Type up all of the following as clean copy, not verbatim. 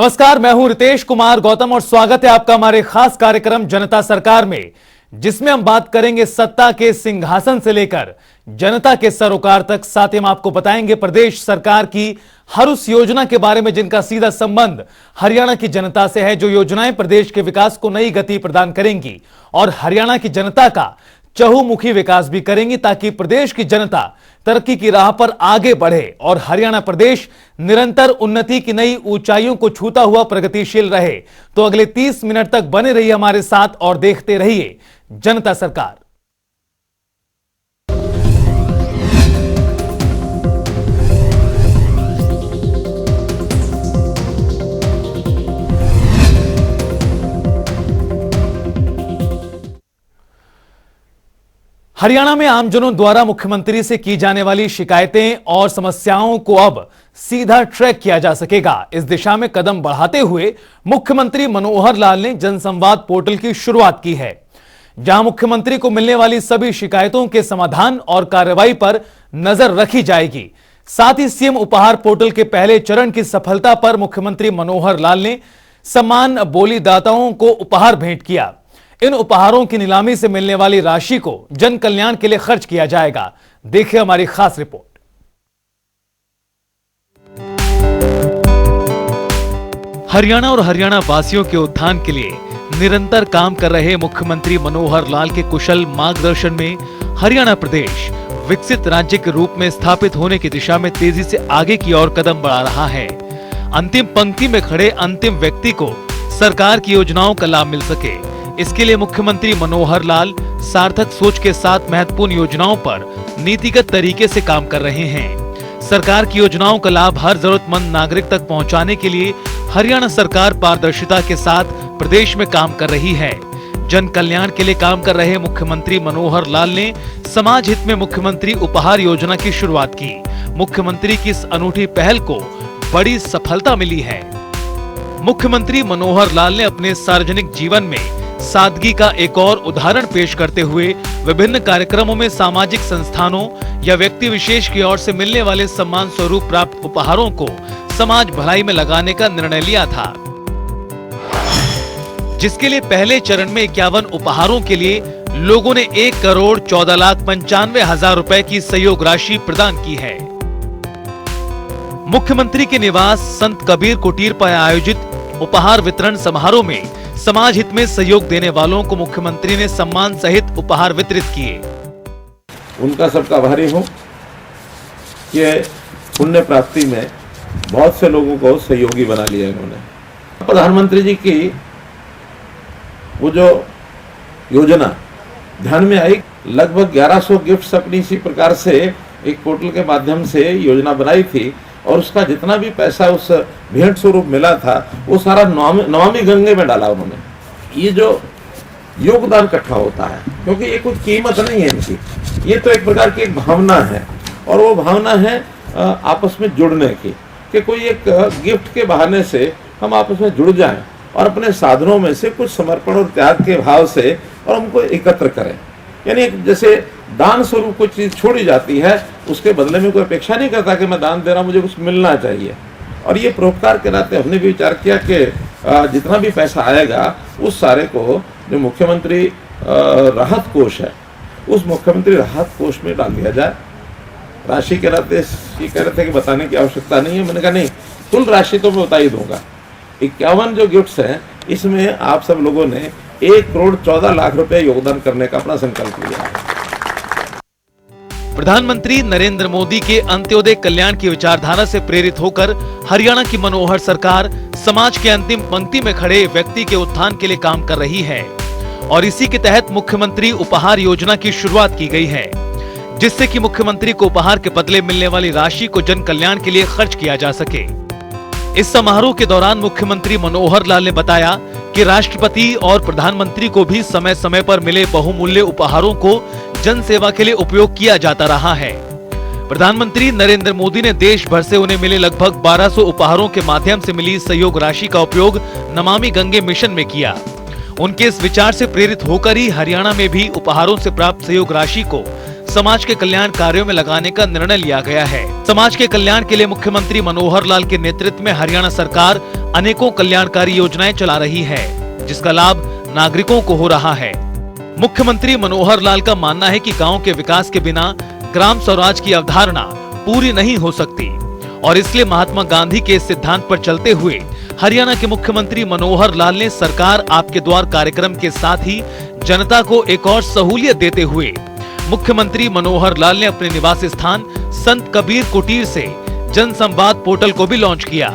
नमस्कार, मैं हूं रितेश कुमार गौतम और स्वागत है आपका हमारे खास कार्यक्रम जनता सरकार में, जिसमें हम बात करेंगे सत्ता के सिंहासन से लेकर जनता के सरोकार तक। साथ ही हम आपको बताएंगे प्रदेश सरकार की हर उस योजना के बारे में जिनका सीधा संबंध हरियाणा की जनता से है, जो योजनाएं प्रदेश के विकास को नई गति प्रदान करेंगी और हरियाणा की जनता का चहुमुखी विकास भी करेंगी, ताकि प्रदेश की जनता तरक्की की राह पर आगे बढ़े और हरियाणा प्रदेश निरंतर उन्नति की नई ऊंचाइयों को छूता हुआ प्रगतिशील रहे। तो अगले 30 मिनट तक बने रहिए हमारे साथ और देखते रहिए जनता सरकार। हरियाणा में आमजनों द्वारा मुख्यमंत्री से की जाने वाली शिकायतें और समस्याओं को अब सीधा ट्रैक किया जा सकेगा। इस दिशा में कदम बढ़ाते हुए मुख्यमंत्री मनोहर लाल ने जनसंवाद पोर्टल की शुरुआत की है, जहां मुख्यमंत्री को मिलने वाली सभी शिकायतों के समाधान और कार्रवाई पर नजर रखी जाएगी। साथ ही सीएम उपहार पोर्टल के पहले चरण की सफलता पर मुख्यमंत्री मनोहर लाल ने सम्मान बोलीदाताओं को उपहार भेंट किया। इन उपहारों की नीलामी से मिलने वाली राशि को जन कल्याण के लिए खर्च किया जाएगा। देखिए हमारी खास रिपोर्ट। हरियाणा और हरियाणा वासियों के उत्थान के लिए निरंतर काम कर रहे मुख्यमंत्री मनोहर लाल के कुशल मार्गदर्शन में हरियाणा प्रदेश विकसित राज्य के रूप में स्थापित होने की दिशा में तेजी से आगे की ओर कदम बढ़ा रहा है। अंतिम पंक्ति में खड़े अंतिम व्यक्ति को सरकार की योजनाओं का लाभ मिल सके, इसके लिए मुख्यमंत्री मनोहर लाल सार्थक सोच के साथ महत्वपूर्ण योजनाओं पर नीतिगत तरीके से काम कर रहे हैं। सरकार की योजनाओं का लाभ हर जरूरतमंद नागरिक तक पहुंचाने के लिए हरियाणा सरकार पारदर्शिता के साथ प्रदेश में काम कर रही है। जन कल्याण के लिए काम कर रहे मुख्यमंत्री मनोहर लाल ने समाज हित में मुख्यमंत्री उपहार योजना की शुरुआत की। मुख्यमंत्री की इस अनूठी पहल को बड़ी सफलता मिली है। मुख्यमंत्री मनोहर लाल ने अपने सार्वजनिक जीवन में सादगी का एक और उदाहरण पेश करते हुए विभिन्न कार्यक्रमों में सामाजिक संस्थानों या व्यक्ति विशेष की ओर से मिलने वाले सम्मान स्वरूप प्राप्त उपहारों को समाज भलाई में लगाने का निर्णय लिया था, जिसके लिए पहले चरण में 51 उपहारों के लिए लोगों ने 1,14,95,000 रुपए की सहयोग राशि प्रदान की है। मुख्यमंत्री के निवास संत कबीर कुटीर पर आयोजित उपहार वितरण समारोह में समाज हित में सहयोग देने वालों को मुख्यमंत्री ने सम्मान सहित उपहार वितरित किए। उनका सबका आभारी हूँ कि पुण्य प्राप्ति में बहुत से लोगों को सहयोगी बना लिया इन्होंने। प्रधानमंत्री जी की वो जो योजना ध्यान में आई, लगभग 1100 गिफ्ट्स अपनी इसी प्रकार से एक पोर्टल के माध्यम से योजना बनाई थी और उसका जितना भी पैसा उस भेंट स्वरूप मिला था वो सारा नमामि गंगे में डाला उन्होंने। ये जो योगदान इकट्ठा होता है, क्योंकि ये कुछ कीमत नहीं है इनकी, ये तो एक प्रकार की एक भावना है और वो भावना है आपस में जुड़ने की, कि कोई एक गिफ्ट के बहाने से हम आपस में जुड़ जाएं और अपने साधनों में से कुछ समर्पण और त्याग के भाव से और हमको एकत्र करें। यानी जैसे दान स्वरूप कोई चीज छोड़ी जाती है, उसके बदले में कोई अपेक्षा नहीं करता कि मैं दान दे रहा हूं, मुझे कुछ मिलना चाहिए। और ये परोपकार के नाते हमने भी विचार किया कि जितना भी पैसा आएगा उस सारे को जो मुख्यमंत्री राहत कोष है, उस मुख्यमंत्री राहत कोष में डाल दिया जाए। राशि के नाते ये कह रहे थे कि बताने की आवश्यकता नहीं है, मैंने कहा नहीं, कुल राशि तो मैं बता ही दूंगा। 51 जो गिफ्ट्स हैं इसमें आप सब लोगों ने 1,14,00,000 रुपए योगदान करने का अपना संकल्प लिया है। प्रधानमंत्री नरेंद्र मोदी के अंत्योदय कल्याण की विचारधारा से प्रेरित होकर हरियाणा की मनोहर सरकार समाज के अंतिम पंक्ति में खड़े व्यक्ति के उत्थान के लिए काम कर रही है और इसी के तहत मुख्यमंत्री उपहार योजना की शुरुआत की गई है, जिससे कि मुख्यमंत्री को उपहार के बदले मिलने वाली राशि को जन कल्याण के लिए खर्च किया जा सके। इस समारोह के दौरान मुख्यमंत्री मनोहर लाल ने बताया कि राष्ट्रपति और प्रधानमंत्री को भी समय समय पर मिले बहुमूल्य उपहारों को जन सेवा के लिए उपयोग किया जाता रहा है। प्रधानमंत्री नरेंद्र मोदी ने देश भर से उन्हें मिले लगभग 1200 उपहारों के माध्यम से मिली सहयोग राशि का उपयोग नमामि गंगे मिशन में किया। उनके इस विचार से प्रेरित होकर ही हरियाणा में भी उपहारों से प्राप्त सहयोग राशि को समाज के कल्याण कार्यों में लगाने का निर्णय लिया गया है। समाज के कल्याण के लिए मुख्यमंत्री मनोहर लाल के नेतृत्व में हरियाणा सरकार अनेकों कल्याणकारी योजनाएं चला रही है, जिसका लाभ नागरिकों को हो रहा है। मुख्यमंत्री मनोहर लाल का मानना है कि गांव के विकास के बिना ग्राम स्वराज की अवधारणा पूरी नहीं हो सकती और इसलिए महात्मा गांधी के सिद्धांत पर चलते हुए हरियाणा के मुख्यमंत्री मनोहर लाल ने सरकार आपके द्वार कार्यक्रम के साथ ही जनता को एक और सहूलियत देते हुए मुख्यमंत्री मनोहर लाल ने अपने निवास स्थान संत कबीर कुटीर से जन संवाद पोर्टल को भी लॉन्च किया।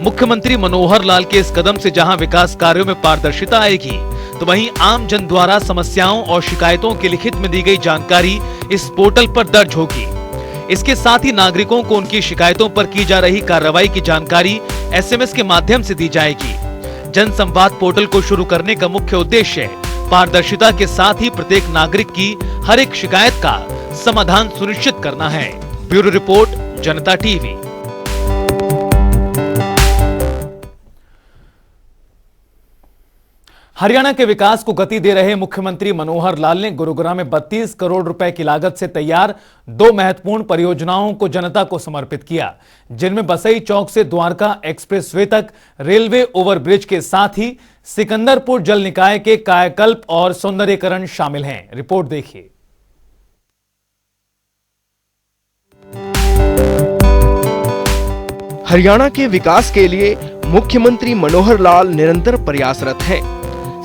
मुख्यमंत्री मनोहर लाल के इस कदम से जहां विकास कार्यों में पारदर्शिता आएगी, तो वहीं आम जन द्वारा समस्याओं और शिकायतों के लिखित में दी गई जानकारी इस पोर्टल पर दर्ज होगी। इसके साथ ही नागरिकों को उनकी शिकायतों पर की जा रही कार्रवाई की जानकारी SMS के माध्यम से दी जाएगी। जन संवाद पोर्टल को शुरू करने का मुख्य उद्देश्य पारदर्शिता के साथ ही प्रत्येक नागरिक की हर एक शिकायत का समाधान सुनिश्चित करना है। ब्यूरो रिपोर्ट, जनता टीवी। हरियाणा के विकास को गति दे रहे मुख्यमंत्री मनोहर लाल ने गुरुग्राम में 32 करोड़ रुपए की लागत से तैयार 2 महत्वपूर्ण परियोजनाओं को जनता को समर्पित किया, जिनमें बसई चौक से द्वारका एक्सप्रेसवे तक रेलवे ओवरब्रिज के साथ ही सिकंदरपुर जल निकाय के कायाकल्प और सौंदर्यीकरण शामिल हैं। रिपोर्ट देखिए। हरियाणा के विकास के लिए मुख्यमंत्री मनोहर लाल निरंतर प्रयासरत हैं।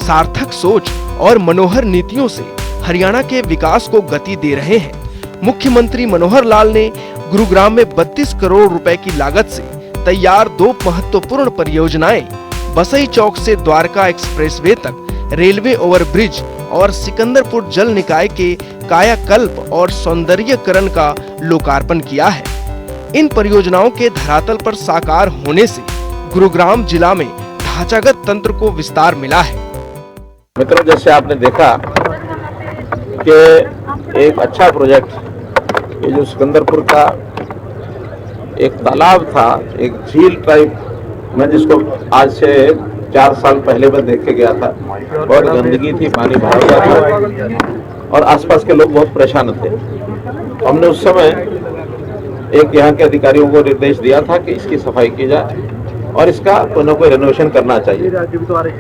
सार्थक सोच और मनोहर नीतियों से हरियाणा के विकास को गति दे रहे हैं। मुख्यमंत्री मनोहर लाल ने गुरुग्राम में 32 करोड़ रुपए की लागत से तैयार 2 महत्वपूर्ण परियोजनाएं बसई चौक से द्वारका एक्सप्रेसवे तक रेलवे ओवरब्रिज और सिकंदरपुर जल निकाय के कायाकल्प और सौंदर्यीकरण का लोकार्पण किया है। इन परियोजनाओं के धरातल पर साकार होने से गुरुग्राम जिला में ढांचागत तंत्र को विस्तार मिला है। मित्रों, जैसे आपने देखा कि एक अच्छा प्रोजेक्ट, ये जो सिकंदरपुर का एक तालाब था, एक झील टाइप, मैं जिसको आज से 4 साल पहले मैं देख के गया था, बहुत गंदगी थी, पानी भरा हुआ था और आसपास के लोग बहुत परेशान थे। हमने उस समय एक यहाँ के अधिकारियों को निर्देश दिया था कि इसकी सफाई की जाए और इसका कोई न कोई रेनोवेशन करना चाहिए।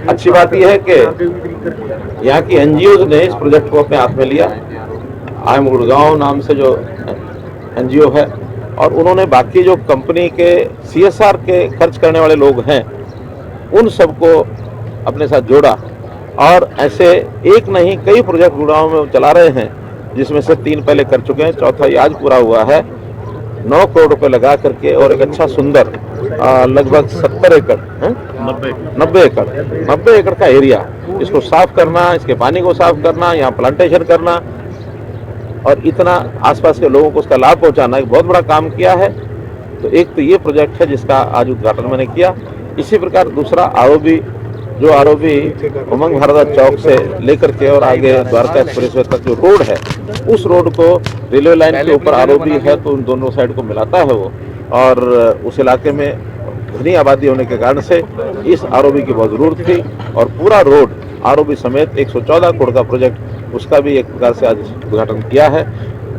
अच्छी बात यह है कि यहाँ की NGOs ने इस प्रोजेक्ट को अपने हाथ में लिया। आई एम गुड़गांव नाम से जो NGO है, और उन्होंने बाकी जो कंपनी के CSR के खर्च करने वाले लोग हैं उन सबको अपने साथ जोड़ा और ऐसे एक नहीं कई प्रोजेक्ट गुड़गांव में चला रहे हैं, जिसमें से 3 पहले कर चुके हैं, चौथा ये आज पूरा हुआ है। 9 करोड़ रुपए लगा करके और एक अच्छा सुंदर लगभग 70 एकड़ 90 एकड़ का एरिया, इसको साफ करना, इसके पानी को साफ करना, यहाँ प्लांटेशन करना और इतना आसपास के लोगों को उसका लाभ पहुंचाना एक बहुत बड़ा काम किया है। तो एक तो ये प्रोजेक्ट है जिसका आज उद्घाटन मैंने किया। इसी प्रकार दूसरा आरओबी उमंग भारत चौक से लेकर के और आगे द्वारका एक्सप्रेसवे तक जो रोड है, उस रोड को रेलवे लाइन के ऊपर आरओबी है तो उन दोनों साइड को मिलाता है वो, और उस इलाके में घनी आबादी होने के कारण से इस आरओबी की बहुत जरूरत थी और पूरा रोड आरओबी समेत 114 करोड़ का प्रोजेक्ट, उसका भी एक प्रकार से आज उद्घाटन किया है।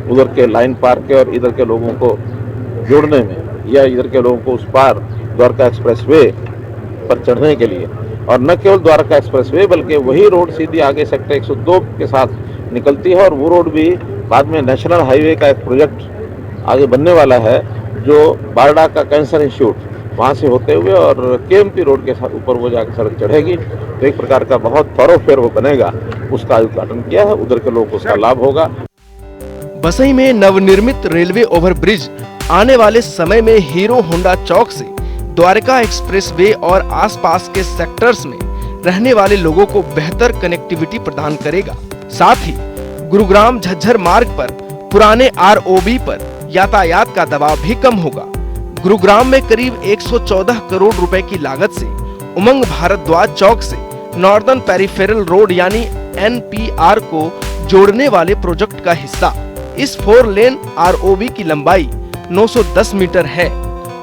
उधर के लाइन पार के और इधर के लोगों को जोड़ने में या इधर के लोगों को उस पार द्वारका एक्सप्रेसवे पर चढ़ने के लिए, और न केवल द्वारका एक्सप्रेसवे बल्कि वही रोड सीधी आगे सेक्टर 102 के साथ निकलती है और वो रोड भी बाद में नेशनल हाईवे का एक प्रोजेक्ट आगे बनने वाला है जो बारडा का कैंसर इंस्टीट्यूट वहाँ से होते हुए और KMP रोड के साथ ऊपर वो जाकर सड़क चढ़ेगी। तो एक प्रकार का बहुत थॉरोफेयर वो बनेगा, उसका उद्घाटन किया है, उधर के लोगों को उसका लाभ होगा। बसई में नवनिर्मित रेलवे ओवरब्रिज आने वाले समय में हीरो होंडा चौक से द्वारका एक्सप्रेसवे और आसपास के सेक्टर्स में रहने वाले लोगों को बेहतर कनेक्टिविटी प्रदान करेगा। साथ ही गुरुग्राम झज्जर मार्ग पर पुराने ROB पर यातायात का दबाव भी कम होगा। गुरुग्राम में करीब 114 करोड़ रुपए की लागत से उमंग भारद्वाज चौक से नॉर्दर्न पेरिफेरल रोड यानी NPR को जोड़ने वाले प्रोजेक्ट का हिस्सा इस 4 लेन ROB की लंबाई 910 मीटर है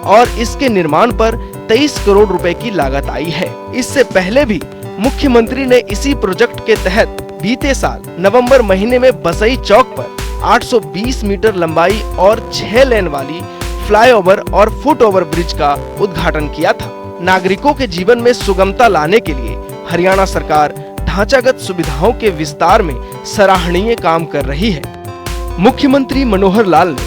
और इसके निर्माण पर 23 करोड़ रुपए की लागत आई है। इससे पहले भी मुख्यमंत्री ने इसी प्रोजेक्ट के तहत बीते साल नवंबर महीने में बसई चौक पर 820 मीटर लंबाई और 6 लेन वाली फ्लाईओवर और फुटओवर ब्रिज का उद्घाटन किया था। नागरिकों के जीवन में सुगमता लाने के लिए हरियाणा सरकार ढांचागत सुविधाओं के विस्तार में सराहनीय काम कर रही है। मुख्यमंत्री मनोहर लाल ने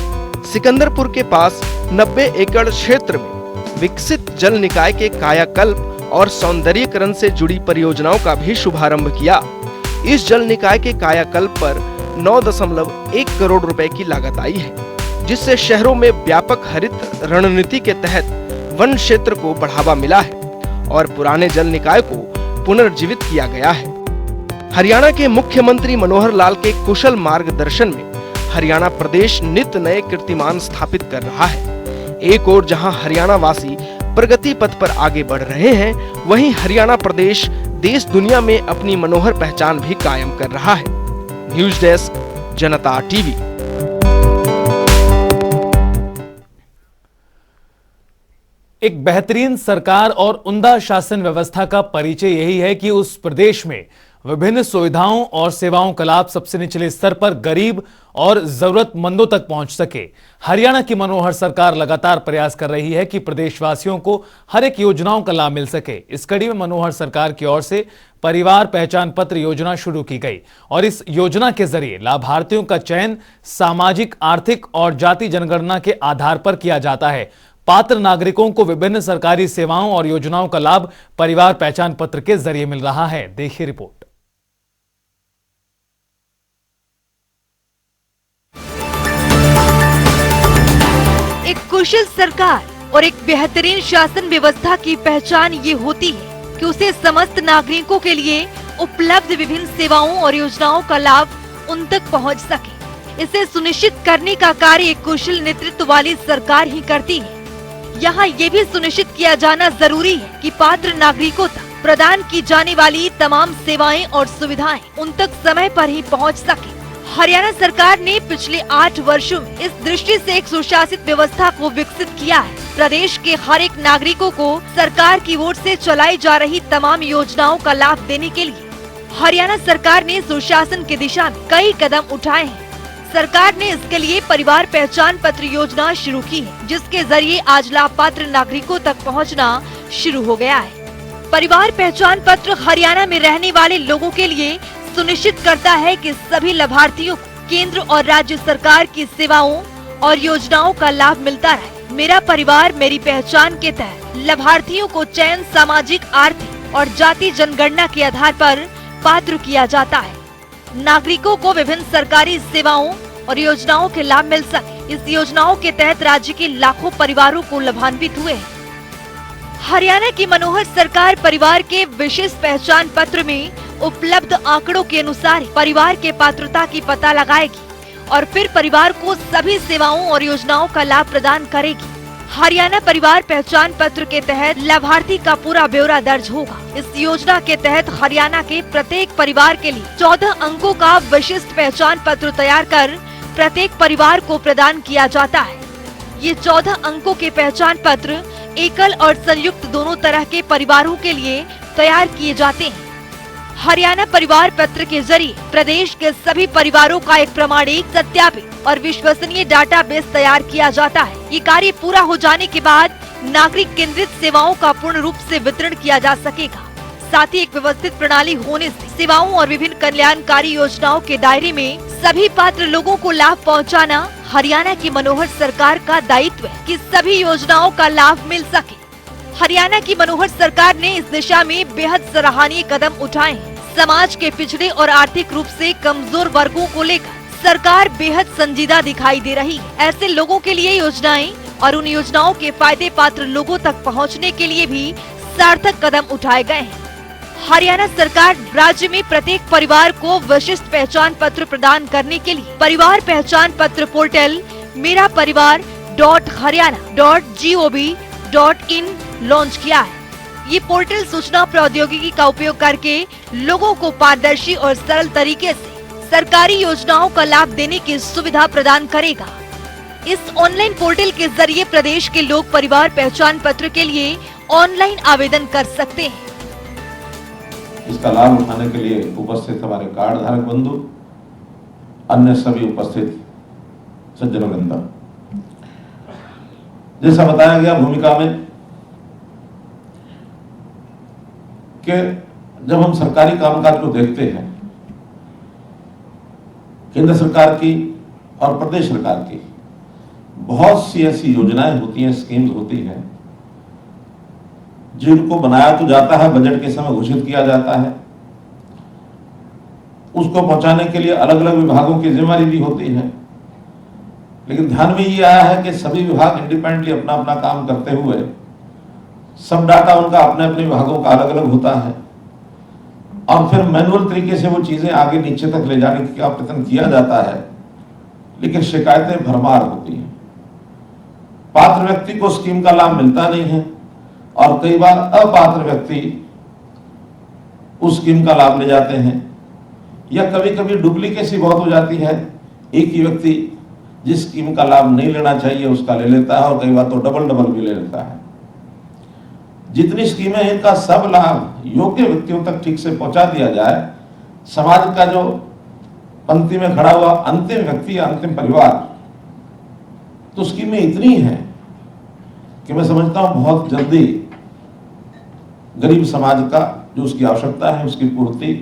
सिकंदरपुर के पास 90 एकड़ क्षेत्र में विकसित जल निकाय के कायाकल्प और सौंदर्यीकरण से जुड़ी परियोजनाओं का भी शुभारंभ किया। इस जल निकाय के कायाकल्प पर 9.1 करोड़ रुपए की लागत आई है, जिससे शहरों में व्यापक हरित रणनीति के तहत वन क्षेत्र को बढ़ावा मिला है और पुराने जल निकाय को पुनर्जीवित किया गया है। हरियाणा के मुख्यमंत्री मनोहर लाल के कुशल मार्गदर्शन में हरियाणा प्रदेश नित नए कीर्तिमान स्थापित कर रहा है। एक ओर जहां हरियाणा वासी प्रगति पथ पर आगे बढ़ रहे हैं, वहीं हरियाणा प्रदेश देश दुनिया में अपनी मनोहर पहचान भी कायम कर रहा है। न्यूज डेस्क, जनता टीवी। एक बेहतरीन सरकार और उम्दा शासन व्यवस्था का परिचय यही है कि उस प्रदेश में विभिन्न सुविधाओं और सेवाओं का लाभ सबसे निचले स्तर पर गरीब और जरूरतमंदों तक पहुंच सके। हरियाणा की मनोहर सरकार लगातार प्रयास कर रही है कि प्रदेशवासियों को हर एक योजनाओं का लाभ मिल सके। इस कड़ी में मनोहर सरकार की ओर से परिवार पहचान पत्र योजना शुरू की गई और इस योजना के जरिए लाभार्थियों का चयन सामाजिक, आर्थिक और जाति जनगणना के आधार पर किया जाता है। पात्र नागरिकों को विभिन्न सरकारी सेवाओं और योजनाओं का लाभ परिवार पहचान पत्र के जरिए मिल रहा है। देखिए रिपोर्ट। एक कुशल सरकार और एक बेहतरीन शासन व्यवस्था की पहचान ये होती है कि उसे समस्त नागरिकों के लिए उपलब्ध विभिन्न सेवाओं और योजनाओं का लाभ उन तक पहुंच सके। इसे सुनिश्चित करने का कार्य एक कुशल नेतृत्व वाली सरकार ही करती है। यहाँ ये भी सुनिश्चित किया जाना जरूरी है कि पात्र नागरिकों तक प्रदान की जाने वाली तमाम सेवाएं और सुविधाएं उन तक समय पर ही पहुँच सके। हरियाणा सरकार ने पिछले 8 वर्षों में इस दृष्टि से एक सुशासित व्यवस्था को विकसित किया है। प्रदेश के हर एक नागरिकों को सरकार की ओर से चलाई जा रही तमाम योजनाओं का लाभ देने के लिए हरियाणा सरकार ने सुशासन की दिशा में कई कदम उठाए हैं। सरकार ने इसके लिए परिवार पहचान पत्र योजना शुरू की है, जिसके जरिए आज लाभ पात्र नागरिकों तक पहुंचना शुरू हो गया है। परिवार पहचान पत्र हरियाणा में रहने वाले लोगों के लिए सुनिश्चित करता है कि सभी लाभार्थियों को केंद्र और राज्य सरकार की सेवाओं और योजनाओं का लाभ मिलता रहे। मेरा परिवार मेरी पहचान के तहत लाभार्थियों को चयन सामाजिक, आर्थिक और जाति जनगणना के आधार पर पात्र किया जाता है। नागरिकों को विभिन्न सरकारी सेवाओं और योजनाओं के लाभ मिल सके। इस योजनाओं के तहत राज्य के लाखों परिवारों को लाभान्वित हुए हैं। हरियाणा की मनोहर सरकार परिवार के विशेष पहचान पत्र में उपलब्ध आंकड़ों के अनुसार परिवार के पात्रता की पता लगाएगी और फिर परिवार को सभी सेवाओं और योजनाओं का लाभ प्रदान करेगी। हरियाणा परिवार पहचान पत्र के तहत लाभार्थी का पूरा ब्यौरा दर्ज होगा। इस योजना के तहत हरियाणा के प्रत्येक परिवार के लिए 14 अंकों का विशिष्ट पहचान पत्र तैयार कर प्रत्येक परिवार को प्रदान किया जाता है। ये 14 अंकों के पहचान पत्र एकल और संयुक्त दोनों तरह के परिवारों के लिए तैयार किए जाते हैं। हरियाणा परिवार पत्र के जरिए प्रदेश के सभी परिवारों का एक प्रमाणिक, सत्यापित और विश्वसनीय डाटाबेस तैयार किया जाता है। ये कार्य पूरा हो जाने के बाद नागरिक केंद्रित सेवाओं का पूर्ण रूप से वितरण किया जा सकेगा। साथ ही एक व्यवस्थित प्रणाली होने से सेवाओं और विभिन्न कल्याणकारी योजनाओं के दायरे में सभी पात्र लोगों को लाभ पहुंचाना हरियाणा की मनोहर सरकार का दायित्व है कि सभी योजनाओं का लाभ मिल सके। हरियाणा की मनोहर सरकार ने इस दिशा में बेहद सराहनीय कदम उठाए हैं। समाज के पिछड़े और आर्थिक रूप से कमजोर वर्गों को लेकर सरकार बेहद संजीदा दिखाई दे रही है। ऐसे लोगों के लिए योजनाएं और उन योजनाओं के फायदे पात्र लोगों तक पहुंचने के लिए भी सार्थक कदम उठाए गए हैं। हरियाणा सरकार राज्य में प्रत्येक परिवार को विशिष्ट पहचान पत्र प्रदान करने के लिए परिवार पहचान पत्र पोर्टल मेरा परिवार .हरियाणा.gov.in लॉन्च किया है। ये पोर्टल सूचना प्रौद्योगिकी का उपयोग करके लोगों को पारदर्शी और सरल तरीके से सरकारी योजनाओं का लाभ देने की सुविधा प्रदान करेगा। इस ऑनलाइन पोर्टल के जरिए प्रदेश के लोग परिवार पहचान पत्र के लिए ऑनलाइन आवेदन कर सकते हैं। इसका लाभ उठाने के लिए उपस्थित हमारे कार्ड धारक बंधु, अन्य सभी उपस्थित सज्जनवृंद, जैसा बताया गया भूमिका में कि जब हम सरकारी कामकाज को देखते हैं, केंद्र सरकार की और प्रदेश सरकार की बहुत सी ऐसी योजनाएं होती हैं, स्कीम्स होती हैं, जिनको बनाया तो जाता है, बजट के समय घोषित किया जाता है, उसको पहुंचाने के लिए अलग अलग विभागों की जिम्मेदारी भी होती है, लेकिन ध्यान में ये आया है कि सभी विभाग इंडिपेंडेंटली अपना अपना काम करते हुए सब डाटा उनका अपने अपने विभागों का अलग अलग होता है और फिर मैनुअल तरीके से वो चीजें आगे नीचे तक ले जाने का प्रयत्न किया जाता है, लेकिन शिकायतें भरमार होती हैं। पात्र व्यक्ति को स्कीम का लाभ मिलता नहीं है और कई बार अपात्र व्यक्ति उस स्कीम का लाभ ले जाते हैं, या कभी कभी डुप्लीकेसी बहुत हो जाती है। एक ही व्यक्ति जिस स्कीम का लाभ नहीं लेना चाहिए उसका ले लेता है और कई बार तो डबल भी ले लेता है। जितनी स्कीमें हैं इनका सब लाभ योग्य व्यक्तियों तक ठीक से पहुंचा दिया जाए, समाज का जो पंक्ति में खड़ा हुआ अंतिम व्यक्ति या अंतिम परिवार, तो स्कीमें इतनी हैं कि मैं समझता हूं बहुत जल्दी गरीब समाज का जो उसकी आवश्यकता है उसकी पूर्ति,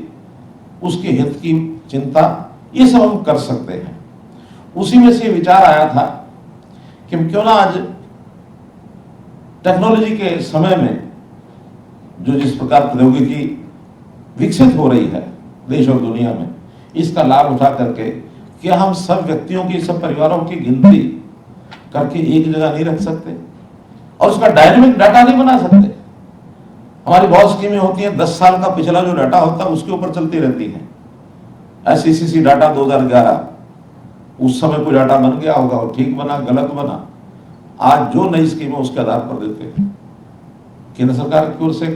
उसके हित की चिंता, ये सब हम कर सकते हैं। उसी में से विचार आया था कि क्यों ना आज टेक्नोलॉजी के समय में जो जिस प्रकार प्रौद्योगिकी विकसित हो रही है देश और दुनिया में, इसका लाभ उठा करके क्या हम सब व्यक्तियों की, सब परिवारों की गिनती करके एक जगह नहीं रख सकते और उसका डायनेमिक डाटा नहीं बना सकते। हमारी बहुत स्कीमें होती हैं, 10 साल का पिछला जो डाटा होता है उसके ऊपर चलती रहती है। SECC डाटा 2011, उस समय कोई डाटा बन गया होगा और ठीक बना, गलत बना, आज जो नई स्कीम है उसके आधार पर देते हैं। केंद्र सरकार की ओर से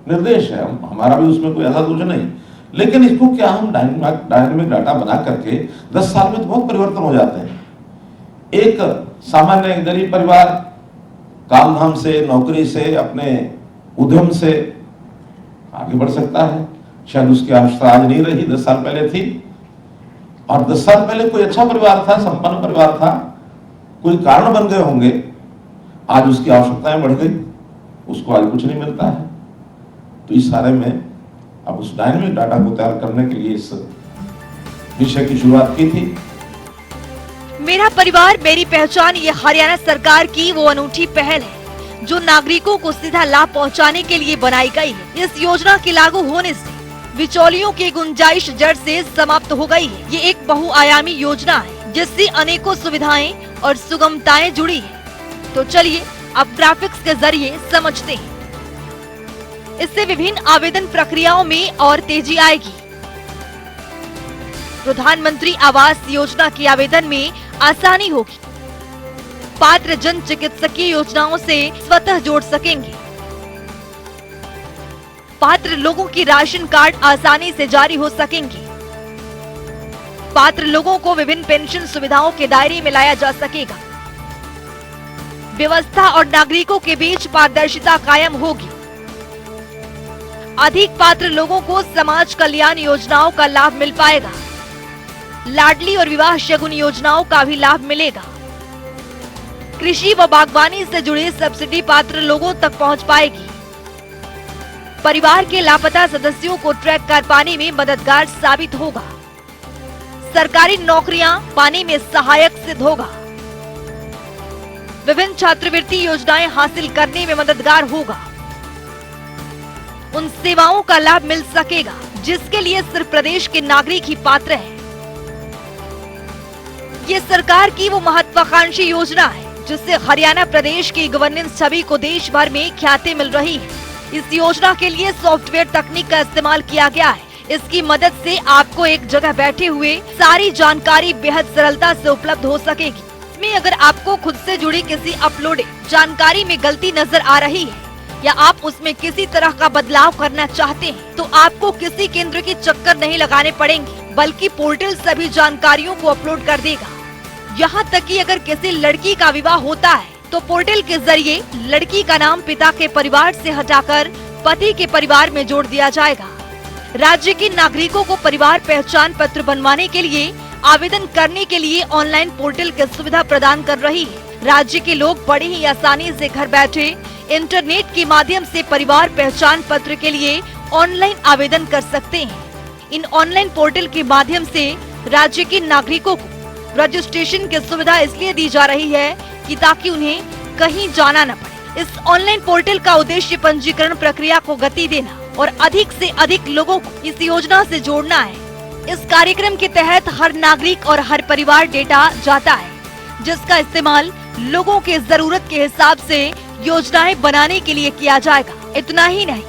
निर्देश है, हमारा भी उसमें कोई ऐसा कुछ नहीं, लेकिन इसको क्या हम डायनेमिक डाटा बना करके 10 साल में तो बहुत परिवर्तन हो जाते हैं। एक सामान्य गरीब परिवार काम धाम से, नौकरी से, अपने उद्यम से आगे बढ़ सकता है। शायद उसकी आवश्यकता आज नहीं रही, 10 साल पहले थी, और 10 साल पहले कोई अच्छा परिवार था, संपन्न परिवार था, कोई कारण बन गए होंगे, आज उसकी आवश्यकताएं बढ़ गई, उसको आज कुछ नहीं मिलता है। तो इस सारे में अब उस डायनेमिक डाटा को तैयार करने के लिए इस विषय की शुरुआत की थी। मेरा परिवार मेरी पहचान, ये हरियाणा सरकार की वो अनूठी पहल है जो नागरिकों को सीधा लाभ पहुंचाने के लिए बनाई गई है। इस योजना के लागू होने से बिचौलियों की गुंजाइश जड़ से समाप्त हो गई है। ये एक बहुआयामी योजना है जिससे अनेकों सुविधाएं और सुगमताएं जुड़ी है। तो चलिए अब ग्राफिक्स के जरिए समझते हैं। इससे विभिन्न आवेदन प्रक्रियाओं में और तेजी आएगी। प्रधानमंत्री आवास योजना के आवेदन में आसानी होगी। पात्र जन चिकित्सकीय योजनाओं से स्वतः जोड़ सकेंगे। पात्र लोगों की राशन कार्ड आसानी से जारी हो सकेंगे। पात्र लोगों को विभिन्न पेंशन सुविधाओं के दायरे में लाया जा सकेगा। व्यवस्था और नागरिकों के बीच पारदर्शिता कायम होगी। अधिक पात्र लोगों को समाज कल्याण योजनाओं का लाभ मिल पाएगा। लाडली और विवाह शगुन योजनाओं का भी लाभ मिलेगा। कृषि व बागवानी से जुड़े सब्सिडी पात्र लोगों तक पहुंच पाएगी। परिवार के लापता सदस्यों को ट्रैक कर पाने में मददगार साबित होगा। सरकारी नौकरियां पाने में सहायक सिद्ध होगा। विभिन्न छात्रवृत्ति योजनाएं हासिल करने में मददगार होगा। उन सेवाओं का लाभ मिल सकेगा जिसके लिए सिर्फ प्रदेश के नागरिक ही पात्र हैं। ये सरकार की वो महत्वाकांक्षी योजना है जिससे हरियाणा प्रदेश की गवर्नेंस छवि को देश भर में ख्याति मिल रही है। इस योजना के लिए सॉफ्टवेयर तकनीक का इस्तेमाल किया गया है। इसकी मदद से आपको एक जगह बैठे हुए सारी जानकारी बेहद सरलता से उपलब्ध हो सकेगी। इसमें अगर आपको खुद से जुड़ी किसी अपलोडेड जानकारी में गलती नजर आ रही है या आप उसमें किसी तरह का बदलाव करना चाहते हैं तो आपको किसी केंद्र के चक्कर नहीं लगाने पड़ेंगे, बल्कि पोर्टल सभी जानकारियों को अपलोड कर देगा। यहाँ तक कि अगर किसी लड़की का विवाह होता है तो पोर्टल के जरिए लड़की का नाम पिता के परिवार से हटाकर पति के परिवार में जोड़ दिया जाएगा। राज्य के नागरिकों को परिवार पहचान पत्र बनवाने के लिए आवेदन करने के लिए ऑनलाइन पोर्टल की सुविधा प्रदान कर रही है। राज्य के लोग बड़े ही आसानी से घर बैठे इंटरनेट के माध्यम से परिवार पहचान पत्र के लिए ऑनलाइन आवेदन कर सकते हैं। इन ऑनलाइन पोर्टल के माध्यम से राज्य के नागरिकों को रजिस्ट्रेशन की सुविधा इसलिए दी जा रही है कि ताकि उन्हें कहीं जाना न पड़े। इस ऑनलाइन पोर्टल का उद्देश्य पंजीकरण प्रक्रिया को गति देना और अधिक से अधिक लोगों को इस योजना से जोड़ना है। इस कार्यक्रम के तहत हर नागरिक और हर परिवार डेटा जाता है, जिसका इस्तेमाल लोगों के जरूरत के हिसाब से योजनाएं बनाने के लिए किया जाएगा। इतना ही नहीं,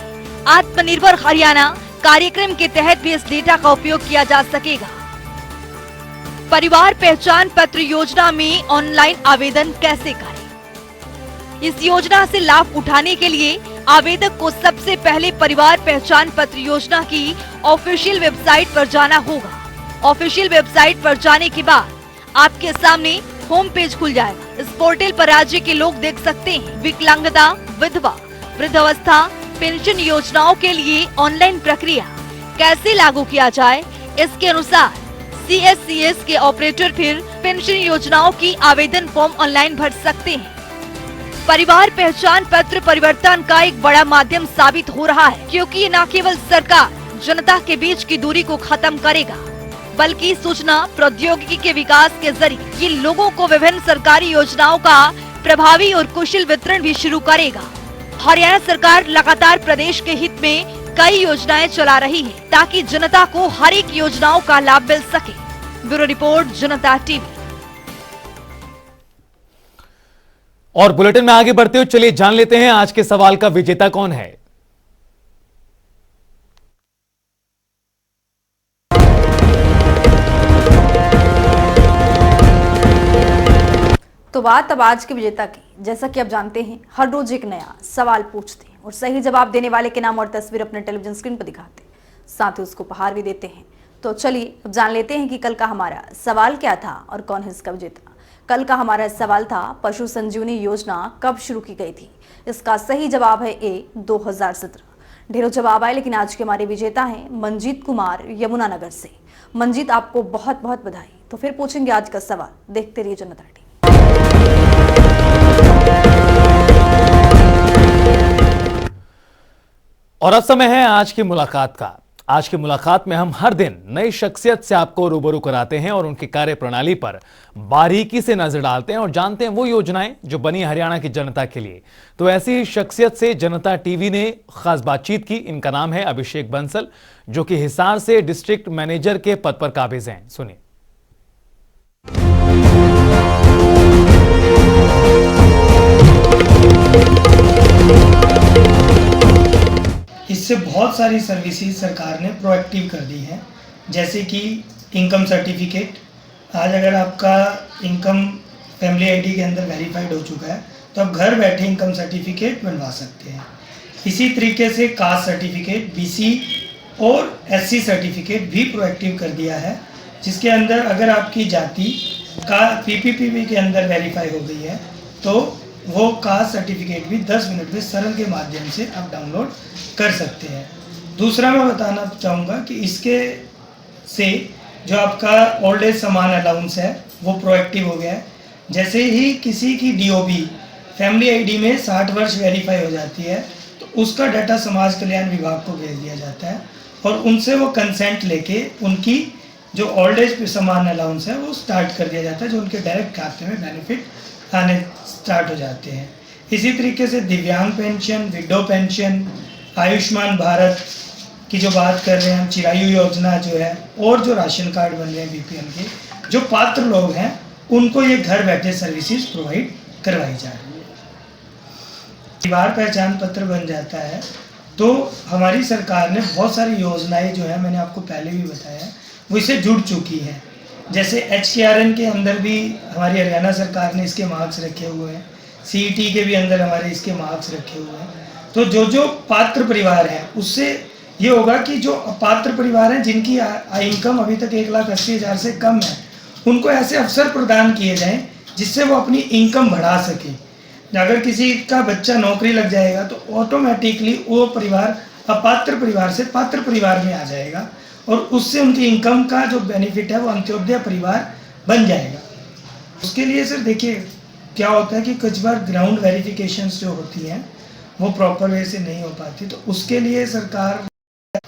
आत्मनिर्भर हरियाणा कार्यक्रम के तहत भी इस डेटा का उपयोग किया जा सकेगा। परिवार पहचान पत्र योजना में ऑनलाइन आवेदन कैसे करें? इस योजना से लाभ उठाने के लिए आवेदक को सबसे पहले परिवार पहचान पत्र योजना की ऑफिशियल वेबसाइट पर जाना होगा। ऑफिशियल वेबसाइट पर जाने के बाद आपके सामने होम पेज खुल जाएगा। इस पोर्टल पर राज्य के लोग देख सकते हैं विकलांगता, विधवा, वृद्धावस्था पेंशन योजनाओं के लिए ऑनलाइन प्रक्रिया कैसे लागू किया जाए। इसके अनुसार CSCS के ऑपरेटर फिर पेंशन योजनाओं की आवेदन फॉर्म ऑनलाइन भर सकते हैं। परिवार पहचान पत्र परिवर्तन का एक बड़ा माध्यम साबित हो रहा है, क्योंकि ये न केवल सरकार जनता के बीच की दूरी को खत्म करेगा, बल्कि सूचना प्रौद्योगिकी के विकास के जरिए ये लोगों को विभिन्न सरकारी योजनाओं का प्रभावी और कुशल वितरण भी शुरू करेगा। हरियाणा सरकार लगातार प्रदेश के हित में कई योजनाएं चला रही है, ताकि जनता को हर एक योजनाओं का लाभ मिल सके। ब्यूरो रिपोर्ट, जनता टीवी। और बुलेटिन में आगे बढ़ते हुए चलिए जान लेते हैं आज के सवाल का विजेता कौन है। तो बात अब आज के विजेता की। जैसा कि आप जानते हैं, हर रोज एक नया सवाल पूछते हैं और सही जवाब देने वाले के नाम और तस्वीर अपने टेलीविजन स्क्रीन पर दिखाते हैं, साथ ही उसको उपहार भी देते हैं। तो चलिए अब जान लेते हैं कि कल का हमारा सवाल क्या था और कौन है इसका विजेता। कल का हमारा सवाल था, पशु संजीवनी योजना कब शुरू की गई थी? इसका सही जवाब है ए, 2017। ढेरों जवाब आए, लेकिन आज के हमारे विजेता हैं मंजीत कुमार, यमुनानगर से। मंजीत, आपको बहुत बहुत बधाई। तो फिर पूछेंगे आज का सवाल, देखते रहिए जनता टीवी। और अब समय है आज की मुलाकात का। आज की मुलाकात में हम हर दिन नई शख्सियत से आपको रूबरू कराते हैं और उनकी कार्य प्रणाली पर बारीकी से नजर डालते हैं और जानते हैं वो योजनाएं जो बनी हरियाणा की जनता के लिए। तो ऐसी ही शख्सियत से जनता टीवी ने खास बातचीत की। इनका नाम है अभिषेक बंसल, जो कि हिसार से डिस्ट्रिक्ट मैनेजर के पद पर काबिज हैं। सुनिए। इससे बहुत सारी सर्विसेज सरकार ने प्रोएक्टिव कर दी हैं, जैसे कि इनकम सर्टिफिकेट। आज अगर आपका इनकम फैमिली आईडी के अंदर वेरीफाइड हो चुका है तो आप घर बैठे इनकम सर्टिफिकेट बनवा सकते हैं। इसी तरीके से कास्ट सर्टिफिकेट, BC और SC सर्टिफिकेट भी प्रोएक्टिव कर दिया है, जिसके अंदर अगर आपकी जाति का PPPB के अंदर वेरीफाई हो गई है तो वो कास्ट सर्टिफिकेट भी 10 मिनट में सरल के माध्यम से आप डाउनलोड कर सकते हैं। दूसरा मैं बताना चाहूँगा कि इसके से जो आपका ओल्ड एज समान अलाउंस है वो प्रोएक्टिव हो गया है। जैसे ही किसी की DOB फैमिली आईडी में 60 वर्ष वेरीफाई हो जाती है तो उसका डाटा समाज कल्याण विभाग को भेज दिया जाता है और उनसे वो कंसेंट लेके उनकी जो ओल्ड एज समान अलाउंस है वो स्टार्ट कर दिया जाता है, जो उनके डायरेक्ट खाते में बेनिफिट आने स्टार्ट हो जाते हैं। इसी तरीके से दिव्यांग pension, window pension, Ayushman Bharat की जो बात कर रहे हैं हम, चिरायु योजना जो है, और जो राशन कार्ड बन रहे हैं BPL के, जो पात्र लोग हैं उनको ये घर बैठे सर्विसेज प्रोवाइड करवाई जा रही है। परिवार पहचान पत्र बन जाता है तो हमारी सरकार ने बहुत सारी योजनाएं जो है, मैंने आपको पहले भी बताया, वो इससे जुड़ चुकी हैं। जैसे HKRN के अंदर भी हमारी हरियाणा सरकार ने इसके मार्क्स रखे हुए हैं, CET के भी अंदर हमारे इसके मार्क्स रखे हुए हैं। तो जो पात्र परिवार हैं उससे ये होगा कि जो अपात्र परिवार हैं जिनकी इनकम अभी तक 1,80,000 से कम है, उनको ऐसे अवसर प्रदान किए जाएं जिससे वो अपनी इनकम बढ़ा सकें। अगर किसी का बच्चा नौकरी लग जाएगा तो ऑटोमेटिकली वो परिवार अपात्र परिवार से पात्र परिवार में आ जाएगा और उससे उनकी इनकम का जो बेनिफिट है वो अंत्योदय परिवार बन जाएगा। उसके लिए सर देखिए क्या होता है कि कुछ बार ग्राउंड वेरिफिकेशंस जो होती हैं वो प्रॉपर वे से नहीं हो पाती, तो उसके लिए सरकार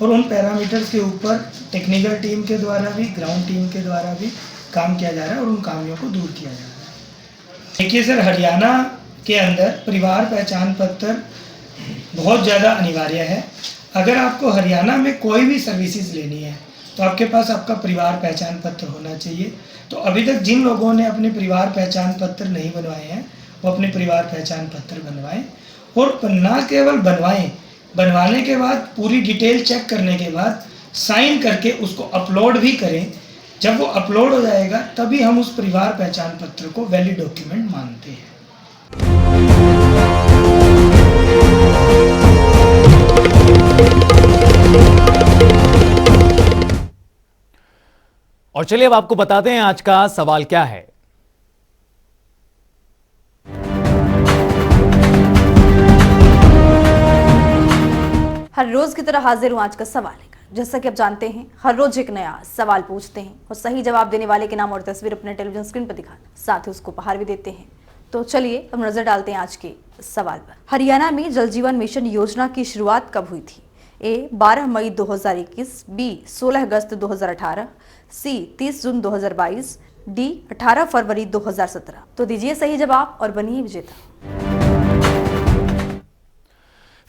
और उन पैरामीटर्स के ऊपर टेक्निकल टीम के द्वारा भी, ग्राउंड टीम के द्वारा भी काम किया जा रहा है और उन खामियों को दूर किया जा रहा है। देखिए सर, हरियाणा के अंदर परिवार पहचान पत्र बहुत ज़्यादा अनिवार्य है। अगर आपको हरियाणा में कोई भी सर्विसेज लेनी है तो आपके पास आपका परिवार पहचान पत्र होना चाहिए। तो अभी तक जिन लोगों ने अपने परिवार पहचान पत्र नहीं बनवाए हैं वो अपने परिवार पहचान पत्र बनवाएं, और न केवल बनवाने के बाद पूरी डिटेल चेक करने के बाद साइन करके उसको अपलोड भी करें। जब वो अपलोड हो जाएगा तभी हम उस परिवार पहचान पत्र को वैलिड डॉक्यूमेंट मानते हैं। और चलिए अब आपको बताते हैं आज का सवाल क्या है। हर रोज की तरह हाजिर हूं आज का सवाल लेकर। जैसा कि आप जानते हैं, हर रोज एक नया सवाल पूछते हैं और सही जवाब देने वाले के नाम और तस्वीर अपने टेलीविजन स्क्रीन पर दिखाते हैं, साथ ही उसको उपहार भी देते हैं। तो चलिए अब नजर डालते हैं आज के सवाल पर। हरियाणा में जल जीवन मिशन योजना की शुरुआत कब हुई थी? ए 12 मई 2021, बी 16 अगस्त 2018, सी 30 जून 2022, डी 18 फरवरी 2017। तो दीजिए सही जवाब और बनिए विजेता।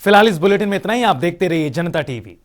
फिलहाल इस बुलेटिन में इतना ही। आप देखते रहिए जनता टीवी।